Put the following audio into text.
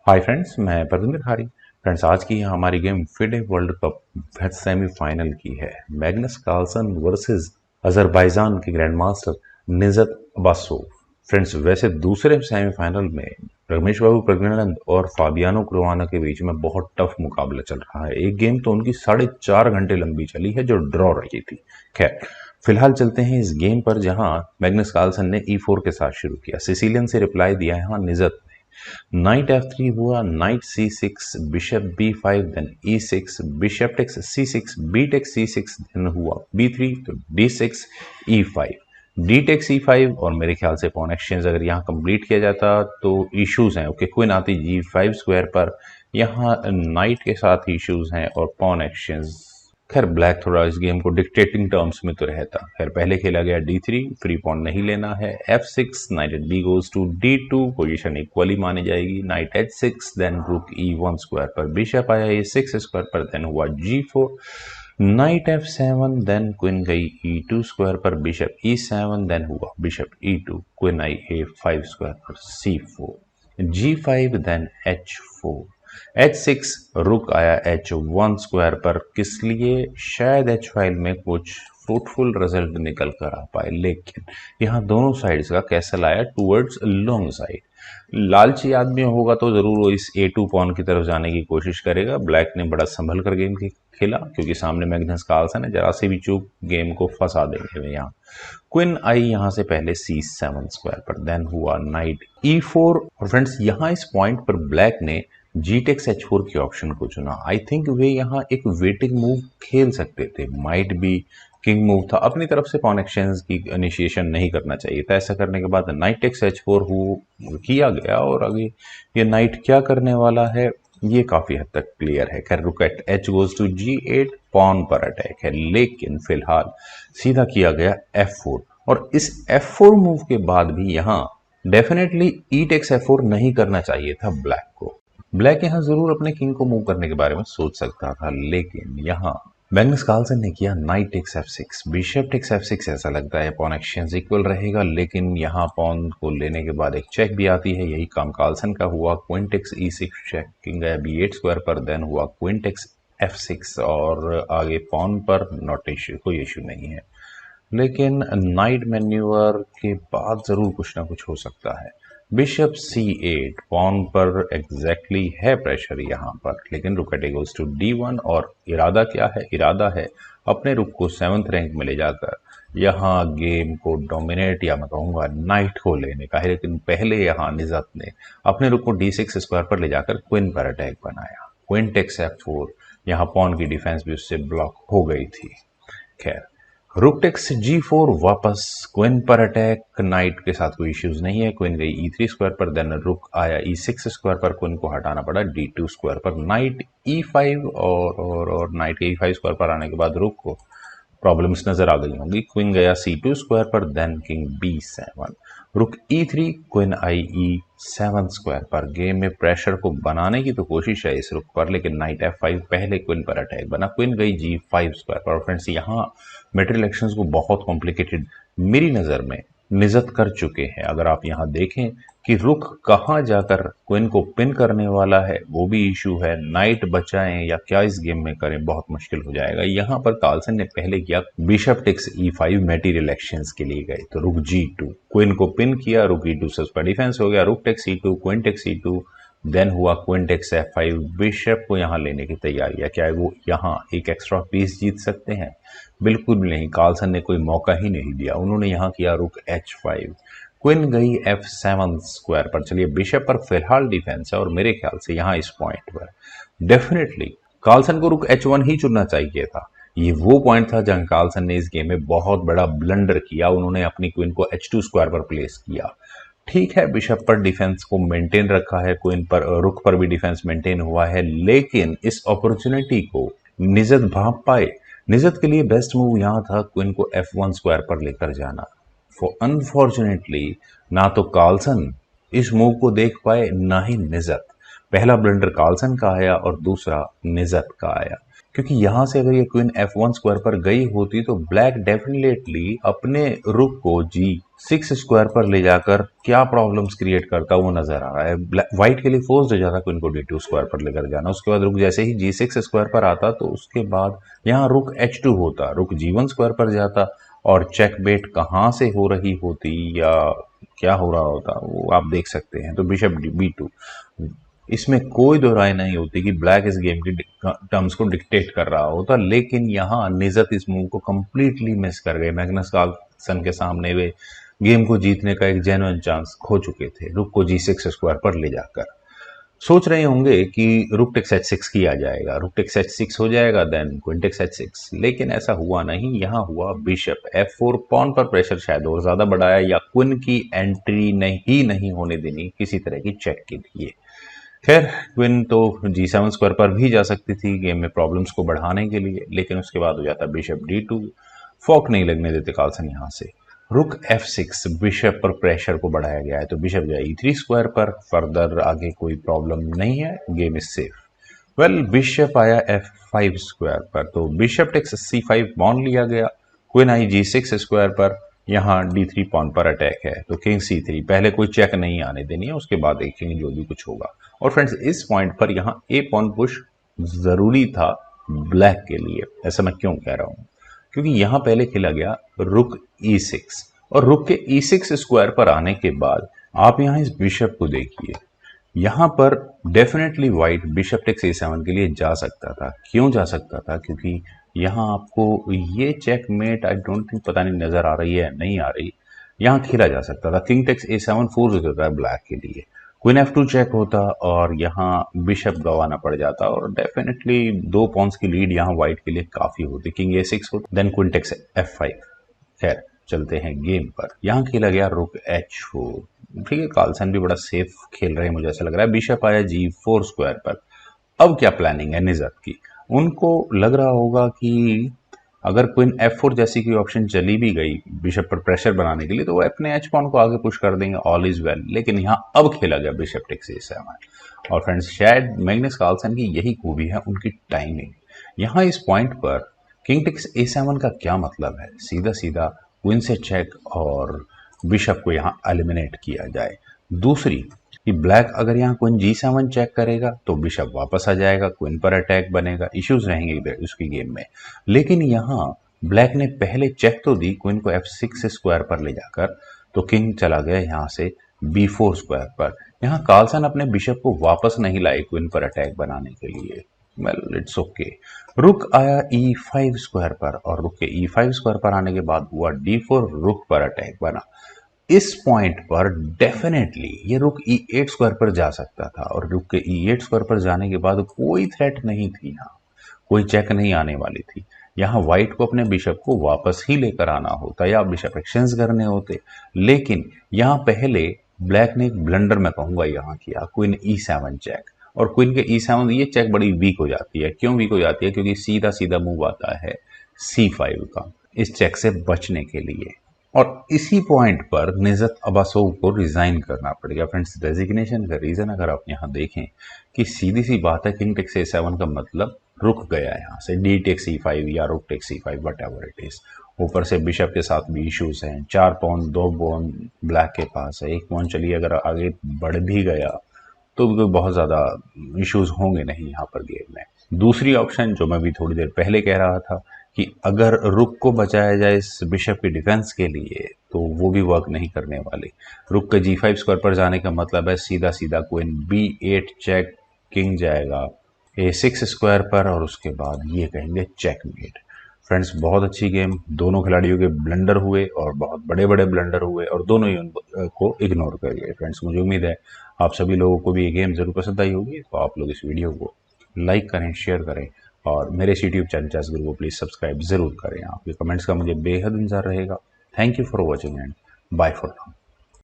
Hi friends, मैं परविंदर खारी। Friends, आज की हमारी game FIDE world cup semifinal की है। मैग्नस कार्लसन वर्सेस अजरबैजान के ग्रैंड मास्टर निजत अब्बासोव। फ्रेंड्स, वैसे दूसरे सेमीफाइनल में रमेश बाबू प्रज्ञानंद और फाबियानो कैरुआनो के बीच में बहुत टफ मुकाबला चल रहा है। एक गेम तो उनकी 4.5 घंटे लंबी चली है जो ड्रॉ रही थी। खैर, फिलहाल चलते हैं इस गेम पर जहां मैग्नस कार्लसन ने E4 के साथ शुरू किया। सिसिलियन से रिप्लाई दिया है निजत। नाइट F3 हुआ, knight C6, bishop B5, then E6, bishop takes C6, B takes C6, then हुआ B3, तो D6, E5, D takes E5 और मेरे ख्याल से पॉन एक्सचेंज अगर यहाँ कंप्लीट किया जाता तो इश्यूज हैं। ओके, क्वीन आती G5 स्क्वायर पर, यहाँ नाइट के साथ इश्यूज हैं और पॉन एक्सचेंज। खैर, ब्लैक थोड़ा इस गेम को डिक्टेटिंग टर्म्स में तो रहता। खैर, पहले खेला गया D3, फ्री पॉन नहीं लेना है। F6, knight at B goes to D2, position equally मानी जाएगी। नाइट H6, देन रुक E1 स्क्वायर पर, बिशप आया A6 स्क्वायर पर, देन हुआ G4, night F7, then queen गई E2 स्क्वायर पर, बिशप E7, देन हुआ बिशप E2, क्वीन आई A5 स्क्वायर पर, C4, G5, then H4, H6, रुक आया H1 स्क्वायर पर। किस लिए? शायद H5 में कुछ फ्रूटफुल रिजल्ट निकल कर आ पाए, लेकिन यहाँ दोनों साइड्स का कैसल आया टूवर्ड्स लॉन्ग साइड। लालची आदमी होगा तो जरूर वो इस A2 पॉन की तरफ जाने की कोशिश करेगा। ब्लैक ने बड़ा संभल कर गेम खेला क्योंकि सामने मैग्नस कार्लसन है, जरा सी भी चूक गेम को फंसा देंगे वे। यहाँ क्वीन आई यहाँ से पहले C7 स्क्वायर पर, देन हुआ नाइट E4। और फ्रेंड्स, यहाँ इस पॉइंट पर ब्लैक ने जी टेक्स H4 की ऑप्शन को चुना। आई थिंक वे यहाँ एक वेटिंग मूव खेल सकते थे, माइट बी किंग मूव था। अपनी तरफ से पॉन एक्सचेंज की इनिशिएशन नहीं करना चाहिए था। ऐसा करने के बाद नाइट टेक्स H4 किया गया और आगे ये नाइट क्या करने वाला है ये काफी हद तक क्लियर है। खैर, rook at H goes to G8, pawn पर अटैक है, लेकिन फिलहाल सीधा किया गया F4। और इस F4 मूव के बाद भी यहाँ डेफिनेटली E टेक्स F4 नहीं करना चाहिए था ब्लैक को। ब्लैक यहाँ जरूर अपने किंग को मूव करने के बारे में सोच सकता था, लेकिन यहाँ मैग्नस कार्लसन ने किया knight takes F6, bishop takes F6। ऐसा लगता है पॉन एक्सचेंज इक्वल रहेगा, लेकिन यहाँ पॉन को लेने के बाद एक चेक भी आती है। यही काम कार्लसन का हुआ। Queen takes E6 check, king गया B8 स्क्वायर पर, देन हुआ क्वीन टेक्स F6 और आगे पॉन पर नॉट इश्यू, कोई इश्यू नहीं है। लेकिन नाइट मैन्यूवर के बाद जरूर कुछ ना कुछ हो सकता है। बिशप C8, पॉन पर एग्जैक्टली है प्रेशर यहाँ पर, लेकिन रुक गोज टू D1 और इरादा क्या है? इरादा है अपने रुक को 7th रैंक में ले जाकर यहाँ गेम को डोमिनेट या मैं कहूँगा नाइट को लेने का है। लेकिन पहले यहाँ निजत ने अपने रुक को D6 स्क्वायर पर ले जाकर क्वीन पर अटैक बनाया। क्वीन टेक्स F4, यहाँ पॉन की डिफेंस भी उससे ब्लॉक हो गई थी। खैर, रुक टेक्स G4, वापस क्वीन पर अटैक। नाइट के साथ कोई इश्यूज नहीं है। क्वीन गई E3 स्क्वायर पर, देन रुक आया E6 स्क्वायर पर, क्वीन को हटाना पड़ा D2 स्क्वायर पर। नाइट E5 और नाइट के E5 स्क्वायर पर आने के बाद रुक को प्रॉब्लम्स नजर आ गई होंगी। क्वीन गया C2 स्क्वायर पर, देन किंग B7, रुक E3, क्वीन आई E7 स्क्वायर पर। गेम में प्रेशर को बनाने की तो कोशिश है इस रुक पर, लेकिन नाइट F5 पहले क्वीन पर अटैक बना। क्वीन गई G5 स्क्वायर पर। फ्रेंड्स, यहाँ मेटेरियल एक्शंस को बहुत कॉम्प्लिकेटेड मेरी नज़र में निजत कर चुके हैं। अगर आप यहाँ देखें कि रुक कहाँ जाकर क्वीन को पिन करने वाला है वो भी इशू है। नाइट बचाएं या क्या इस गेम में करें, बहुत मुश्किल हो जाएगा। यहाँ पर कार्लसन ने पहले किया bishop takes E5, material actions के लिए गए तो रुक G2, क्वीन को पिन किया, रुक E2 से उसका डिफेंस हो गया। Rook takes E2, queen takes E2, then हुआ क्वीन टेक्स F5। बिशप को यहाँ लेने की तैयारी है। क्या वो यहाँ एक एक्स्ट्रा पीस जीत सकते हैं? बिल्कुल भी नहीं। कार्लसन ने कोई मौका ही नहीं दिया। उन्होंने यहाँ किया रुक H5, क्वीन गई F7 स्क्वायर पर। चलिए, बिशप पर फिलहाल डिफेंस है और मेरे ख्याल से यहाँ इस पॉइंट पर डेफिनेटली कार्लसन को रुक H1 ही चुनना चाहिए था। ये वो पॉइंट था जहां कार्लसन ने इस गेम में बहुत बड़ा ब्लंडर किया। उन्होंने अपनी क्वीन को H2 स्क्वायर पर प्लेस किया। ठीक है, बिशप पर डिफेंस को मेंटेन रखा है, क्वीन पर रुक पर भी डिफेंस मेंटेन हुआ है, लेकिन इस अपॉर्चुनिटी को निजत भांप पाए। निजत के लिए बेस्ट मूव यहाँ था क्वीन को F1 स्क्वायर पर लेकर जाना। अनफॉर्चुनेटली ना तो कार्लसन इस मूव को देख पाए, ना ही निजत। पहला ब्लंडर कार्लसन का आया और दूसरा निजत का आया। क्योंकि यहाँ से अगर ये क्वीन F1 स्क्वायर पर गई होती तो ब्लैक डेफिनेटली अपने रुक को G6 स्क्वायर पर ले जाकर क्या प्रॉब्लम्स क्रिएट करता वो नजर आ रहा है। व्हाइट के लिए फोर्स हो जाता क्वीन को D2 स्क्वायर पर लेकर जाना, उसके बाद रुक जैसे ही G6 स्क्वायर पर आता तो उसके बाद यहाँ रुक H2 होता, रुक G1 स्क्वायर पर जाता और चेकमेट कहाँ से हो रही होती या क्या हो रहा होता वो आप देख सकते हैं। तो बिशप B2, इसमें कोई दो राय नहीं होती कि ब्लैक इस गेम की टर्म्स को डिक्टेट कर रहा होता, लेकिन यहाँ निजत इस मूव को कंप्लीटली मिस कर गए। मैग्नस कार्लसन के सामने वे गेम को जीतने का एक जेन्युइन चांस खो चुके थे, रुक को G6 स्क्वायर पर ले जाकर। सोच रहे होंगे कि रुक टेक्स H6 किया जाएगा, रुक टेक्स H6 हो जाएगा, देन क्वीन टेक्स H6, लेकिन ऐसा हुआ नहीं। यहाँ हुआ बिशप F4, पॉन पर प्रेशर शायद और ज्यादा बढ़ाया या क्वीन की एंट्री नहीं होने देनी किसी तरह की चेक के लिए। खैर क्वीन तो G7 स्क्वायर पर भी जा सकती थी गेम में प्रॉब्लम्स को बढ़ाने के लिए, लेकिन उसके बाद हो जाता बिशप D2, फॉक नहीं लगने देते कार्लसन यहाँ से। रुक F6, बिशप पर प्रेशर को बढ़ाया गया है तो बिशप जाए E3 स्क्वायर पर, फर्दर आगे कोई प्रॉब्लम नहीं है, game is safe. Well bishop आया F5 स्क्वायर पर तो बिशप टेक्स C5 पॉन लिया गया, क्वीन आई G6 स्क्वायर पर, यहाँ D3 पॉन पर अटैक है तो किंग C3, पहले कोई चेक नहीं आने देनी है, उसके बाद देखेंगे जो भी कुछ होगा। और फ्रेंड्स इस पॉइंट पर यहाँ ए पॉन पुश जरूरी था ब्लैक के लिए। ऐसा मैं क्यों कह रहा हूं, क्योंकि यहाँ पहले खेला गया रुक E6 और रुक के E6 स्क्वायर पर आने के बाद आप यहाँ इस बिशप को देखिए, यहाँ पर definitely white bishop takes A7 के लिए जा सकता था। क्यों जा सकता था, क्योंकि यहाँ आपको ये चेकमेट आई डोंट थिंक, पता नहीं नजर आ रही है नहीं आ रही, यहाँ खेला जा सकता था। किंग टेक्स A7 फोर्स हो जाता है ब्लैक के लिए, क्वीन F2 चेक होता और यहाँ बिशप गंवाना पड़ जाता और डेफिनेटली दो पॉन्स की लीड यहाँ व्हाइट के लिए काफी होती। किंग A6 होता, देन क्वीन टेक्स F5। खैर चलते हैं गेम पर। यहाँ खेला गया रुक H4, ठीक है, कार्लसन भी बड़ा सेफ खेल रहे हैं मुझे ऐसा लग रहा है। बिशप आया G4 स्क्वायर पर। अब क्या प्लानिंग है निजत की, उनको लग रहा होगा कि अगर क्वीन F4 जैसी कोई ऑप्शन चली भी गई बिशप पर प्रेशर बनाने के लिए तो वो अपने एच पॉन को आगे पुश कर देंगे, ऑल इज वेल। लेकिन यहाँ अब खेला गया बिशप टेक्स A7 और फ्रेंड्स शायद मैग्नस कार्लसन की यही खूबी है, उनकी टाइमिंग। यहाँ इस पॉइंट पर किंग टेक्स A7 का क्या मतलब है, सीधा सीधा क्वीन से चेक और बिशप को यहाँ एलिमिनेट किया जाए। दूसरी कि ब्लैक अगर यहाँ क्वीन G7 चेक करेगा तो बिशप वापस आ जाएगा, क्वीन पर अटैक बनेगा, इश्यूज रहेंगे उसकी गेम में। लेकिन यहाँ ब्लैक ने पहले चेक तो दी क्वीन को F6 स्क्वायर पर ले जाकर, तो किंग चला गया यहाँ से B4 स्क्वायर पर। यहाँ कार्लसन अपने बिशप को वापस नहीं लाए क्वीन पर अटैक बनाने के लिए। Well it's okay. रुक आया E5 स्क्वायर पर और रुक के E5 स्क्वायर पर आने के बाद हुआ D4, रुक पर अटैक बना। इस पॉइंट पर डेफिनेटली ये रुक E8 स्क्वायर पर जा सकता था और रुक के E8 स्क्वायर पर जाने के बाद कोई थ्रेट नहीं थी, यहाँ कोई चेक नहीं आने वाली थी। यहाँ व्हाइट को अपने बिशप को वापस ही लेकर आना होता या बिशप एक्सचेंज करने होते, लेकिन यहाँ पहले ब्लैक ने एक ब्लंडर मैं कहूंगा यहाँ किया, क्वीन E7 चेक। और क्वीन के E7 ये चेक बड़ी वीक हो जाती है। क्यों वीक हो जाती है, क्योंकि सीधा सीधा मूव आता है C5 का इस चेक से बचने के लिए। और इसी पॉइंट पर निजत अबासोव को रिजाइन करना पड़ गया। फ्रेंड्स रेजिग्नेशन का रीजन अगर आप यहाँ देखें कि सीधी सी बात है, किंग टेक्स A7 का मतलब रुक गया यहाँ से, D टेक्स E5 या rook takes E5 whatever it is. ऊपर से बिशप के साथ भी इश्यूज हैं, 4 पॉन 2 पॉन ब्लैक के पास है, 1 पॉन चलिए अगर आगे बढ़ भी गया तो भी बहुत ज्यादा इश्यूज होंगे नहीं यहाँ पर गेम में। दूसरी ऑप्शन जो मैं भी थोड़ी देर पहले कह रहा था कि अगर रुक को बचाया जाए इस बिशप की डिफेंस के लिए तो वो भी वर्क नहीं करने वाली। रुक के G5 स्क्वायर पर जाने का मतलब है सीधा सीधा क्वीन B8 चेक, किंग जाएगा A6 स्क्वायर पर और उसके बाद ये कहेंगे चेकमेट। फ्रेंड्स बहुत अच्छी गेम, दोनों खिलाड़ियों के ब्लंडर हुए और बहुत बड़े बड़े ब्लंडर हुए और दोनों ही उनको इग्नोर कर गए। फ्रेंड्स मुझे उम्मीद है आप सभी लोगों को भी ये गेम जरूर पसंद आई होगी, तो आप लोग इस वीडियो को लाइक करें, शेयर करें और मेरे यूट्यूब चैनल चेस गुरु को प्लीज सब्सक्राइब जरूर करें। आपके कमेंट्स का मुझे बेहद इंतजार रहेगा। Thank you for watching and bye for now.